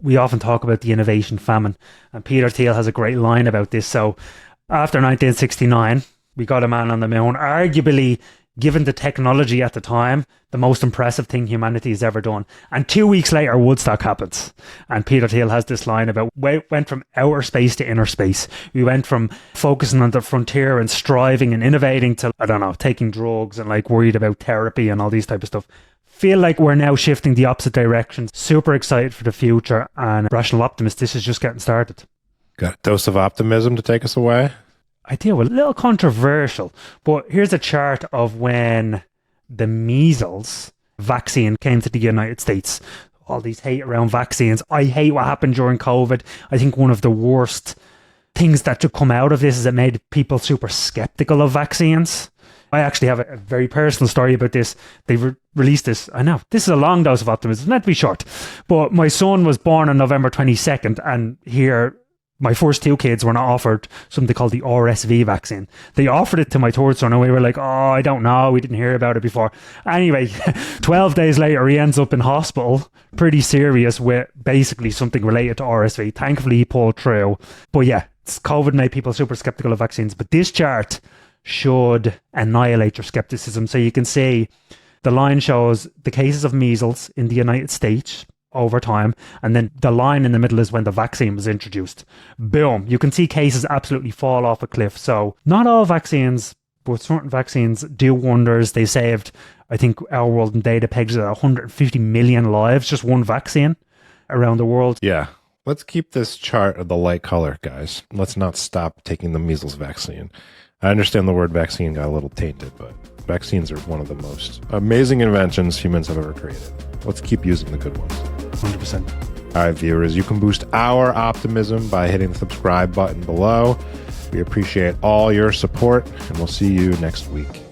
We often talk about the innovation famine, and Peter Thiel has a great line about this. So after 1969, we got a man on the moon, arguably, given the technology at the time, the most impressive thing humanity has ever done. And 2 weeks later, Woodstock happens. And Peter Thiel has this line about, we went from outer space to inner space. We went from focusing on the frontier and striving and innovating to, I don't know, taking drugs and like worried about therapy and all these type of stuff. Feel like we're now shifting the opposite direction. Super excited for the future, and rational optimist, this is just getting started. Got a dose of optimism to take us away? I think a little controversial, but here's a chart of when the measles vaccine came to the United States. All these hate around vaccines. I hate what happened during COVID. I think one of the worst things that should come out of this is it made people super skeptical of vaccines. I actually have a very personal story about this. They released this. I know, this is a long dose of optimism. It's meant to be short. But my son was born on November 22nd, and here my first two kids were not offered something called the RSV vaccine. They offered it to my third son, and we were like, oh, I don't know. We didn't hear about it before. Anyway, 12 days later, he ends up in hospital, pretty serious, with basically something related to RSV. Thankfully, he pulled through. But yeah, COVID made people super skeptical of vaccines. But this chart should annihilate your skepticism. So you can see the line shows the cases of measles in the United States over time, and then the line in the middle is when the vaccine was introduced. Boom, you can see cases absolutely fall off a cliff. So not all vaccines, but certain vaccines do wonders. They saved, I think our world in data pegs at 150 million lives, just one vaccine around the world. Yeah, let's keep this chart of the light color, guys. Let's not stop taking the measles vaccine. I understand the word vaccine got a little tainted, but vaccines are one of the most amazing inventions humans have ever created. Let's keep using the good ones. 100%. All right, viewers, you can boost our optimism by hitting the subscribe button below. We appreciate all your support, and we'll see you next week.